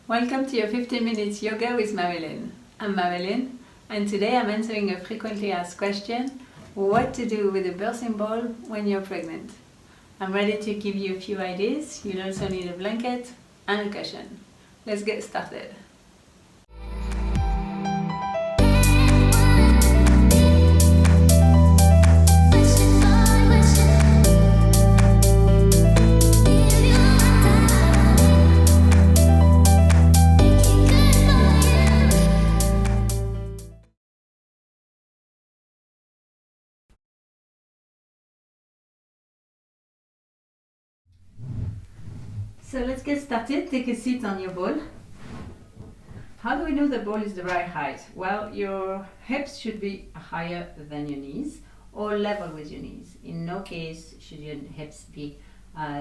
Welcome to your 15 minutes yoga with Maryline. I'm Maryline, and today I'm answering a frequently asked question: what to do with a birthing ball when you're pregnant? I'm ready to give you a few ideas. You'll also need a blanket and a cushion. Let's get started. So let's get started. Take a seat on your ball. How do we know the ball is the right height? Well, your hips should be higher than your knees or level with your knees. In no case should your hips be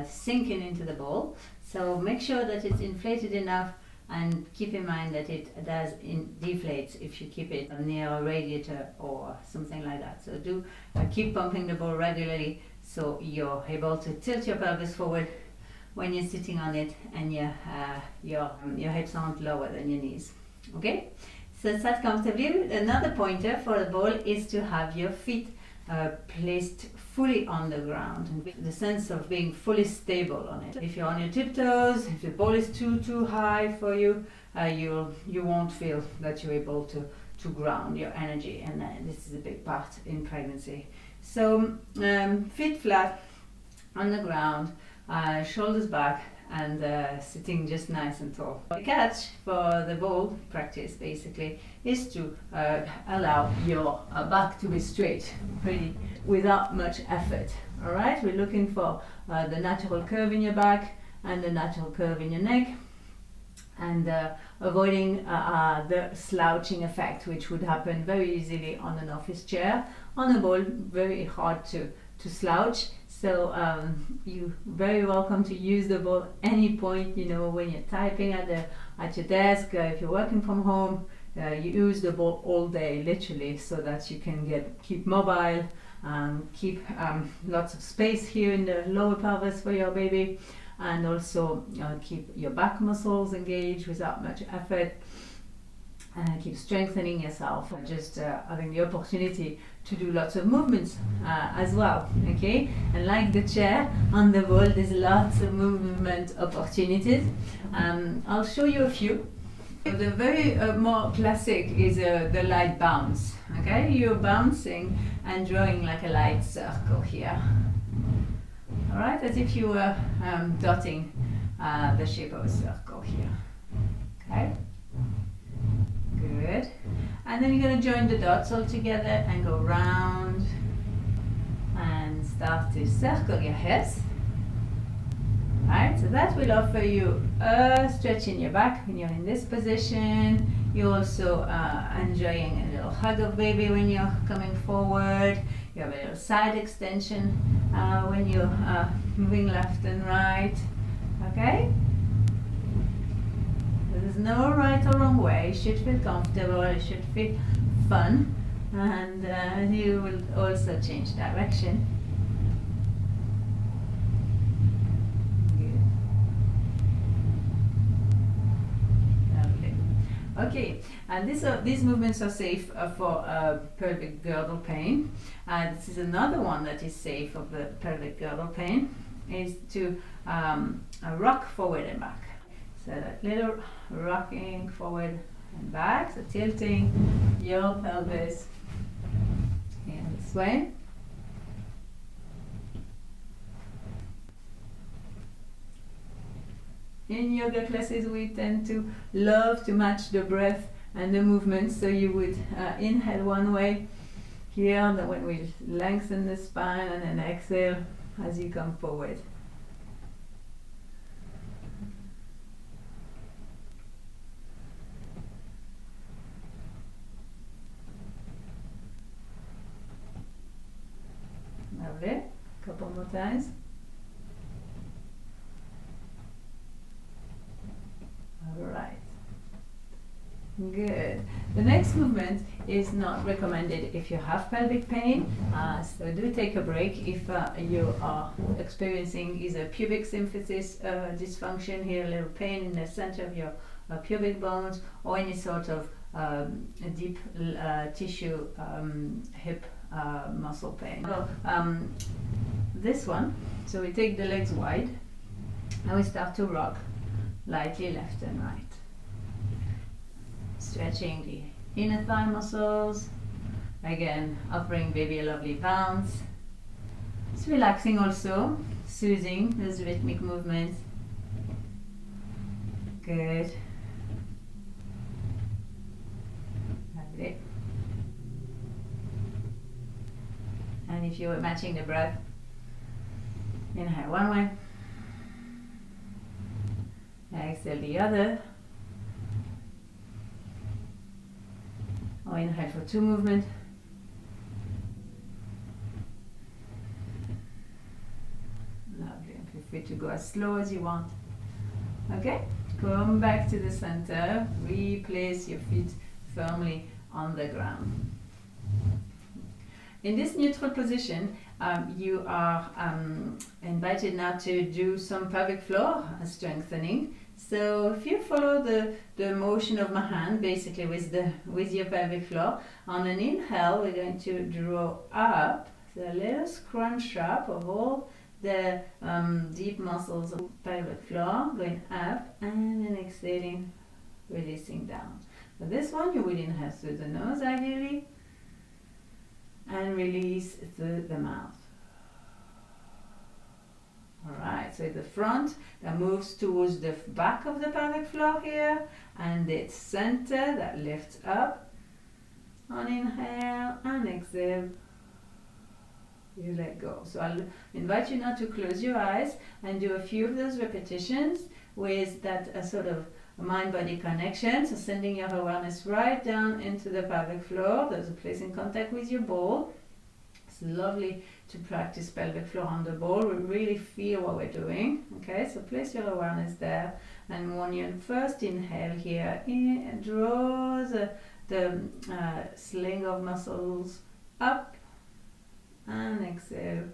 sinking into the ball. So make sure that it's inflated enough, and keep in mind that it does deflate if you keep it near a radiator or something like that. So do keep pumping the ball regularly so you're able to tilt your pelvis forward when you're sitting on it, and your hips aren't lower than your knees. Okay, so sat comfortably. Another pointer for the ball is to have your feet placed fully on the ground, and the sense of being fully stable on it. If you're on your tiptoes, if the ball is too high for you, you won't feel that you're able to ground your energy, and this is a big part in pregnancy. So feet flat on the ground, shoulders back, and sitting just nice and tall. The catch for the ball practice basically is to allow your back to be straight, without much effort. All right, we're looking for the natural curve in your back and the natural curve in your neck, and avoiding the slouching effect, which would happen very easily on an office chair. On a ball, very hard to slouch. So you're very welcome to use the ball any point, when you're typing at your desk, if you're working from home, you use the ball all day, literally, so that you can keep mobile, keep lots of space here in the lower pelvis for your baby, and also keep your back muscles engaged without much effort. Keep strengthening yourself, just having the opportunity to do lots of movements as well. Okay, and like the chair on the ball, there's lots of movement opportunities. I'll show you a few. The very more classic is the light bounce. Okay, you're bouncing and drawing like a light circle here. All right, as if you were dotting the shape of a circle here. Okay. Good. And then you're going to join the dots all together and go round and start to circle your hips. Right, so that will offer you a stretch in your back when you're in this position. You're also enjoying a little hug of baby when you're coming forward. You have a little side extension when you're moving left and right. Okay? There's no right or wrong way. You should feel comfortable, it should feel fun, and you will also change direction. Good. Lovely. Okay, and these movements are safe for pelvic girdle pain. This is another one that is safe for the pelvic girdle pain, is to rock forward and back. So that little rocking forward and back, so tilting your pelvis in this way. In yoga classes, we tend to love to match the breath and the movement, so you would inhale one way here, and then when we lengthen the spine, and then exhale as you come forward. Lovely. Couple more times. All right. Good. The next movement is not recommended if you have pelvic pain, so do take a break if you are experiencing either pubic symphysis dysfunction here, a little pain in the center of your pubic bones or any sort of deep tissue hip muscle pain. So this one, so we take the legs wide and we start to rock lightly left and right, stretching the inner thigh muscles, again offering baby a lovely bounce. It's relaxing also, soothing those rhythmic movements. Good. Lovely. And if you were matching the breath, inhale one way, exhale the other, or inhale for 2 movements. Lovely, and feel free to go as slow as you want. Okay, come back to the center, replace your feet firmly on the ground. In this neutral position, you are invited now to do some pelvic floor strengthening. So if you follow the motion of my hand, basically with your pelvic floor, on an inhale we're going to draw up, so a little scrunch up of all the deep muscles of the pelvic floor, going up, and then exhaling, releasing down. For this one you will inhale through the nose ideally, and release through the mouth. Alright, so the front that moves towards the back of the pelvic floor here, and its center that lifts up on inhale, and exhale, you let go. So I'll invite you now to close your eyes and do a few of those repetitions with that sort of mind-body connection. So sending your awareness right down into the pelvic floor. There's a place in contact with your ball. It's lovely to practice pelvic floor on the ball. We really feel what we're doing. Okay, so place your awareness there, and when you first inhale here, draw the sling of muscles up, and exhale,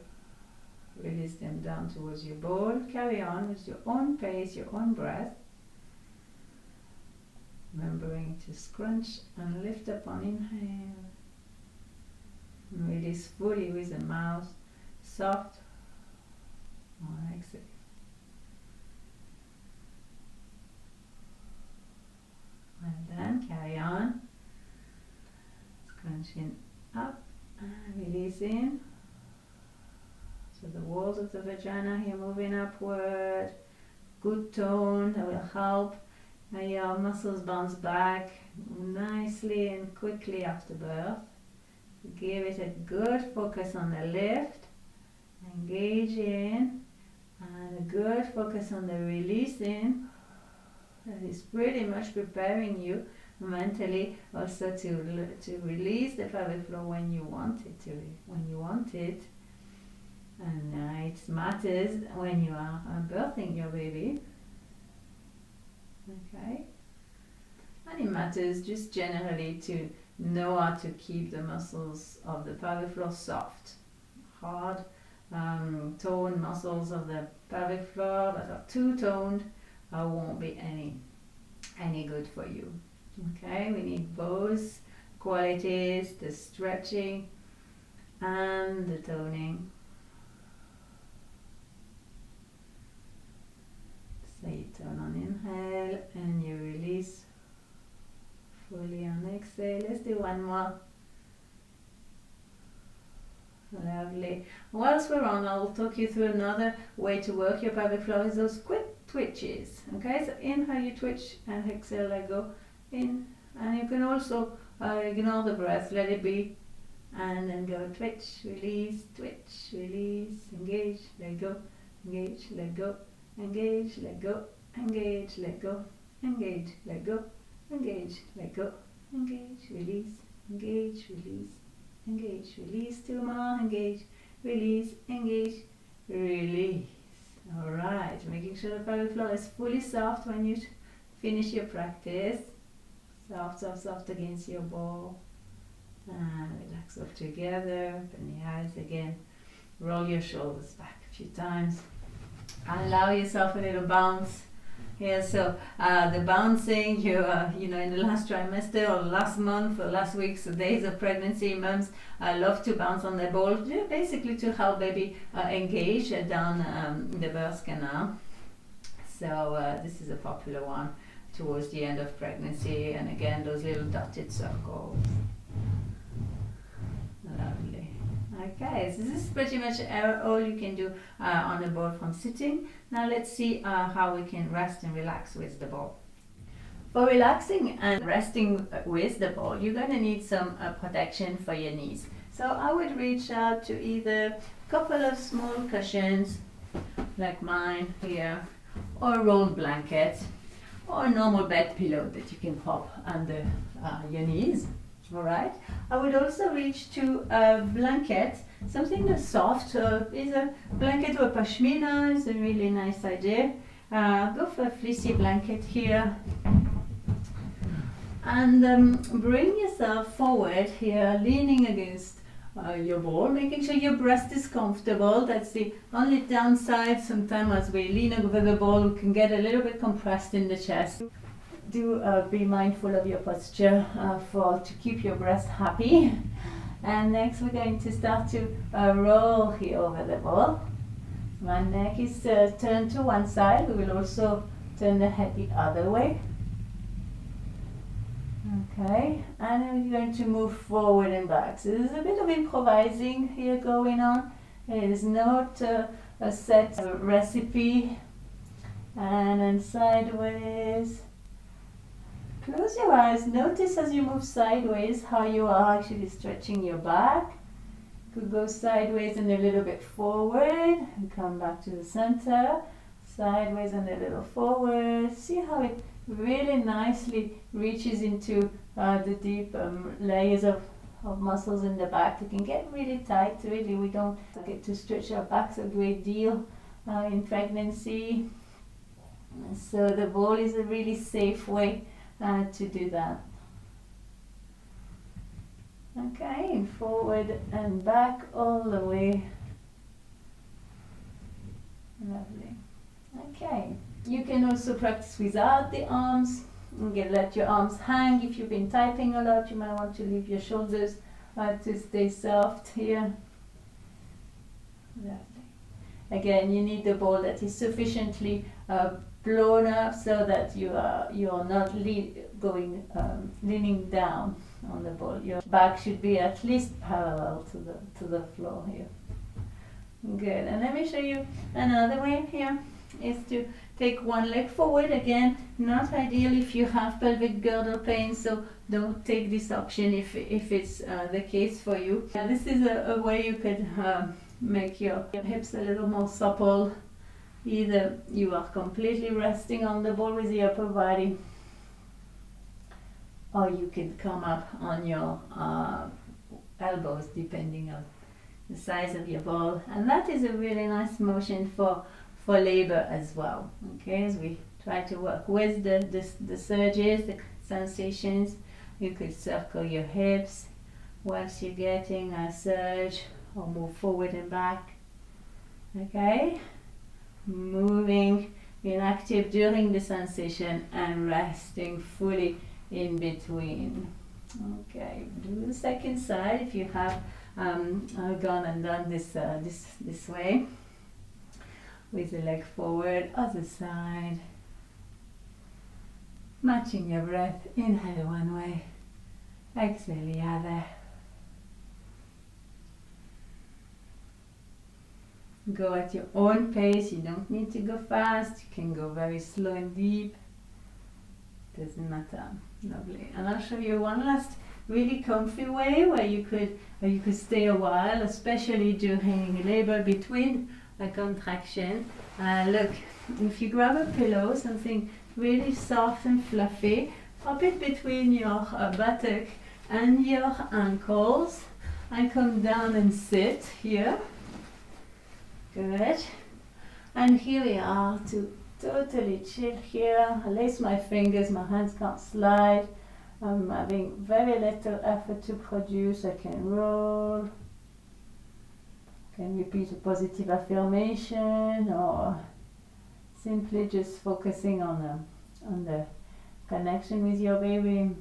release them down towards your ball. Carry on with your own pace, your own breath, remembering to scrunch and lift up on inhale, and release fully with the mouth, soft on exhale. And then carry on, scrunching up and releasing. So the walls of the vagina here moving upward. Good tone that will help your muscles bounce back nicely and quickly after birth. Give it a good focus on the lift, engage in, and a good focus on the releasing. That is pretty much preparing you mentally also to release the pelvic floor when you want it and it matters when you are birthing your baby. Okay, and it matters just generally to know how to keep the muscles of the pelvic floor soft. Hard toned muscles of the pelvic floor that are too toned won't be any good for you. Okay, we need both qualities, the stretching and the toning. So you tone on inhale and you release fully on exhale. Let's do one more. Lovely. Whilst we're on, I'll talk you through another way to work your pelvic floor, is those quick twitches. Okay, so inhale you twitch and exhale let go. In, and you can also ignore the breath, let it be, and then go twitch, release, engage, let go, engage, let go, engage, let go, engage, let go, engage, let go, engage, let go, engage, release, engage, release, engage, release. 2 more, engage, release, engage, release. Alright, making sure the pelvic floor is fully soft when you finish your practice. Soft, soft, soft against your ball. And relax all together. Open the eyes again. Roll your shoulders back a few times. Allow yourself a little bounce Yeah, so the bouncing, you know, in the last trimester or last month or last week's days of pregnancy, mums love to bounce on their ball, basically to help baby engage down the birth canal. So this is a popular one towards the end of pregnancy, and again those little dotted circles. Lovely. Okay, so this is pretty much all you can do on the ball from sitting. Now let's see how we can rest and relax with the ball. For relaxing and resting with the ball, you're going to need some protection for your knees. So I would reach out to either a couple of small cushions like mine here, or a rolled blanket, or a normal bed pillow that you can pop under your knees. Alright, I would also reach to a blanket, something that's soft. Is a blanket or pashmina is a really nice idea. Go for a fleecy blanket here, and bring yourself forward here, leaning against your ball, making sure your breast is comfortable. That's the only downside. Sometimes as we lean over the ball, we can get a little bit compressed in the chest. Do be mindful of your posture to keep your breast happy. And next we're going to start to roll here over the ball. My neck is turned to one side. We will also turn the head the other way. Okay, and then we're going to move forward and back. So there's a bit of improvising here going on. It is not a set recipe. And then sideways. Close your eyes. Notice as you move sideways how you are actually stretching your back. Could go sideways and a little bit forward and come back to the center. Sideways and a little forward. See how it really nicely reaches into the deep layers of muscles in the back. It can get really tight. Really, we don't get to stretch our backs a great deal in pregnancy. So the ball is a really safe way to do that. Okay, forward and back all the way. Lovely. Okay, you can also practice without the arms. You can let your arms hang. If you've been typing a lot, you might want to leave your shoulders to stay soft here. Lovely. Again, you need the ball that is sufficiently blown up so that you are not leaning down on the ball. Your back should be at least parallel to the floor here. Good. And let me show you another way here. Is to take one leg forward. Again, not ideal if you have pelvic girdle pain, so don't take this option if it's the case for you. This is a way you could make your hips a little more supple. Either you are completely resting on the ball with the upper body, or you can come up on your elbows depending on the size of your ball, and that is a really nice motion for labor as well. Okay, as we try to work with the surges, the sensations, you could circle your hips whilst you're getting a surge, or move forward and back. Okay, moving, being active during the sensation and resting fully in between. Okay, do the second side if you have gone and done this way. With the leg forward, other side. Matching your breath, inhale one way, exhale the other. Go at your own pace, you don't need to go fast, you can go very slow and deep. Doesn't matter. Lovely. And I'll show you one last really comfy way where you could stay a while, especially during labor between a contraction. Look, if you grab a pillow, something really soft and fluffy, pop it between your buttock and your ankles, and come down and sit here. Good. And here we are to totally chill here. I lace my fingers, my hands can't slide. I'm having very little effort to produce. I can roll. Can repeat a positive affirmation or Simply just focusing on the connection with your baby.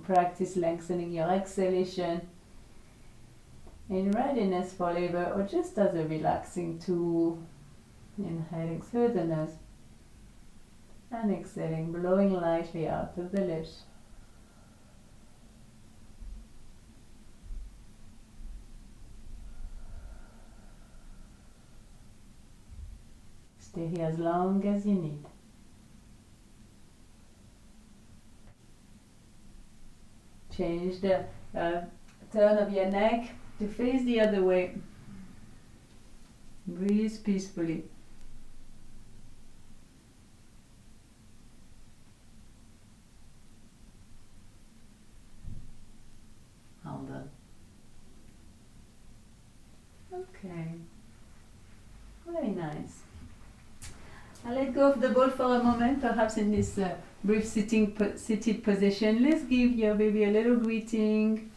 Practice lengthening your exhalation in readiness for labor, or just as a relaxing tool. Inhaling through the nose and exhaling, blowing lightly out of the lips. Stay here as long as you need. Change the turn of your neck to face the other way. Breathe peacefully. Hold on. Okay. Very nice. I'll let go of the ball for a moment, perhaps in this brief seated position. Let's give your baby a little greeting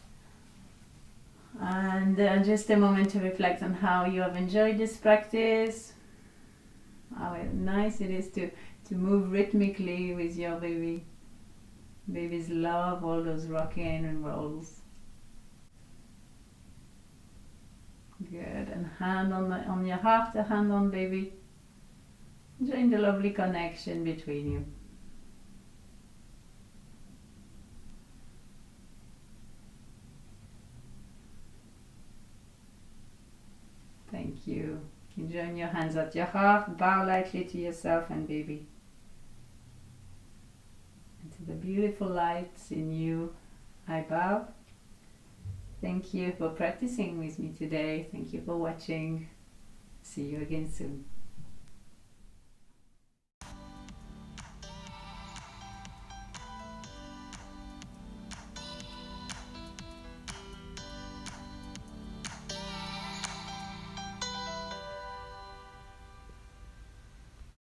and just a moment to reflect on how you have enjoyed this practice, how nice it is to move rhythmically with your baby. Babies love all those rocking and rolls. Good, and hand on your heart, a hand on baby. Enjoying the lovely connection between you. Thank you. Enjoying your hands at your heart, bow lightly to yourself and baby. And to the beautiful lights in you, I bow. Thank you for practicing with me today. Thank you for watching. See you again soon.